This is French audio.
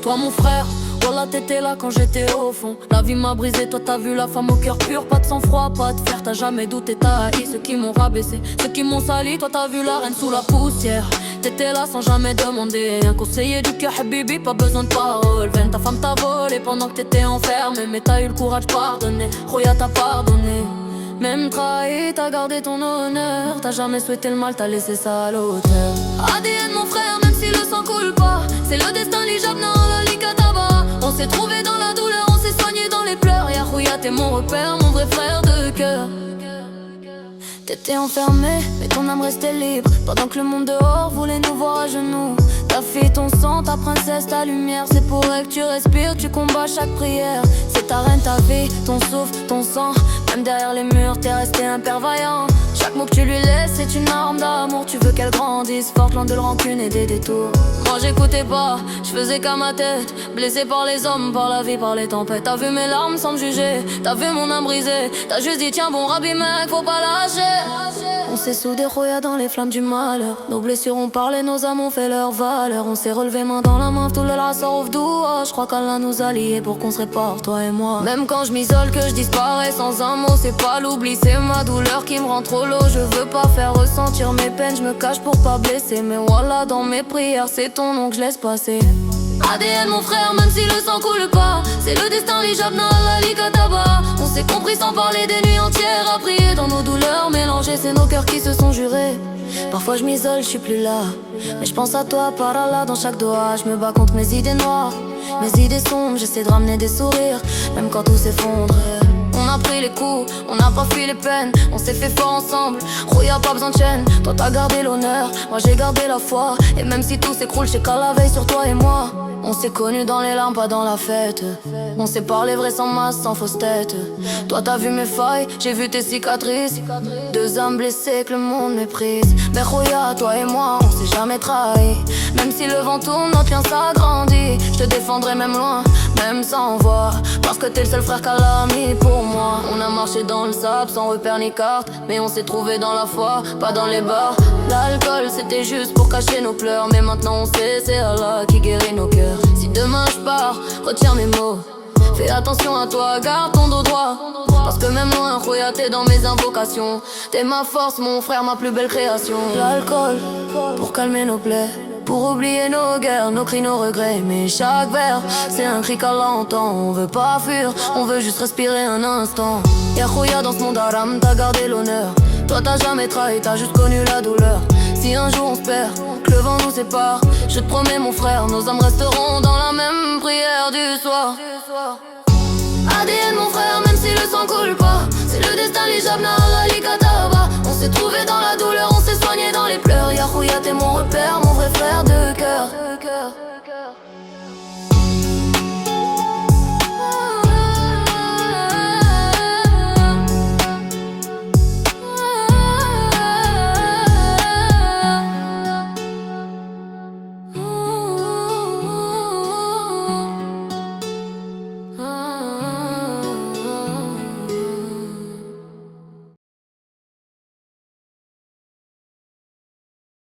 Toi mon frère, voilà t'étais là quand j'étais au fond. La vie m'a brisé, toi t'as vu la femme au cœur pur. Pas de sang-froid, pas de fer, t'as jamais douté, t'as haï ceux qui m'ont rabaissé, ceux qui m'ont sali. Toi t'as vu la reine sous la poussière. T'étais là sans jamais demander un conseiller du cœur, habibi, pas besoin de parole. Veine, ta femme t'a volé pendant que t'étais enfermé, mais t'as eu le courage de pardonner. Roya t'a pardonné. Même trahi, t'as gardé ton honneur. T'as jamais souhaité le mal, t'as laissé ça à l'auteur. ADN mon frère, même si le sang coule pas, c'est le destin, l'hijab, non, la likataba. On s'est trouvé dans la douleur, on s'est soigné dans les pleurs. Yahouya, t'es mon repère, mon vrai frère de cœur. T'étais enfermé, mais ton âme restait libre. Pendant que le monde dehors voulait nous voir à genoux. Ta fille, ton sang, ta princesse, ta lumière. C'est pour elle que tu respires, tu combats chaque prière. C'est ta reine, ta vie, ton souffle, ton sang. Même derrière les murs, t'es resté un père vaillant. Chaque mot que tu lui laisses, c'est une arme d'amour. Tu veux qu'elle grandisse, forte, loin de rancune et des détours. Moi j'écoutais pas, je faisais qu'à ma tête. Blessé par les hommes, par la vie, par les tempêtes. T'as vu mes larmes sans me juger, t'as vu mon âme brisée. T'as juste dit tiens bon rabbi mec, faut pas lâcher. On s'est soudés, Roya, dans les flammes du malheur. Nos blessures ont parlé, nos âmes ont fait leur valeur. On s'est relevé main dans la main, tout le sort doua. Je crois qu'Allah nous a liés pour qu'on se répare, toi et moi. Même quand je m'isole, que je disparais sans un mot, c'est pas l'oubli, c'est ma douleur qui me rend trop lourd. Je veux pas faire ressentir mes peines, je me cache pour pas blesser. Mais voilà, dans mes prières, c'est ton nom que je laisse passer. ADN mon frère, même si le sang coule pas, c'est le destin, l'hijab, la likataba. On s'est compris sans parler des nuits entières à prier. Dans nos douleurs mélangées, c'est nos cœurs qui se sont jurés. Parfois je m'isole, je suis plus là, mais je pense à toi par Allah dans chaque doigt. Je me bats contre mes idées noires, mes idées sombres. J'essaie de ramener des sourires, même quand tout s'effondre. On a pris les coups, on n'a pas fui les peines. On s'est fait fort ensemble, Roya, pas besoin de chaîne. Toi t'as gardé l'honneur, moi j'ai gardé la foi. Et même si tout s'écroule, je sais qu'à la veille sur toi et moi. On s'est connus dans les larmes, pas dans la fête. On s'est parlé vrai sans masque, sans fausse tête. Toi t'as vu mes failles, j'ai vu tes cicatrices. Deux âmes blessées que le monde méprise. Mais Roya, toi et moi, on s'est jamais trahi. Même si le vent tourne, notre lien s'agrandit. Je te défendrai même loin, même sans voix. Parce que t'es le seul frère qu'Allah a mis pour moi. On a marché dans le sable sans repère ni carte, mais on s'est trouvé dans la foi, pas dans les bars. L'alcool c'était juste pour cacher nos pleurs, mais maintenant on sait c'est Allah qui guérit nos cœurs. Si demain je pars, retiens mes mots. Fais attention à toi, garde ton dos droit. Parce que même loin, Roya, t'es dans mes invocations. T'es ma force, mon frère, ma plus belle création. L'alcool, pour calmer nos plaies, pour oublier nos guerres, nos cris, nos regrets. Mais chaque verre, c'est un cri qu'Allah entend. On veut pas fuir, on veut juste respirer un instant. Y'a Roya dans ce monde haram, t'as gardé l'honneur. Toi t'as jamais trahi, t'as juste connu la douleur. Si un jour on se perd, que le vent nous sépare, je te promets mon frère, nos âmes resteront dans la même prière du soir. ADN mon frère, même si le sang coule pas, c'est le destin, l'hijab, la likataba. On s'est trouvé dans la douleur, on s'est soigné dans les pleurs. Yahouya, t'es mon repère, mon vrai frère de cœur.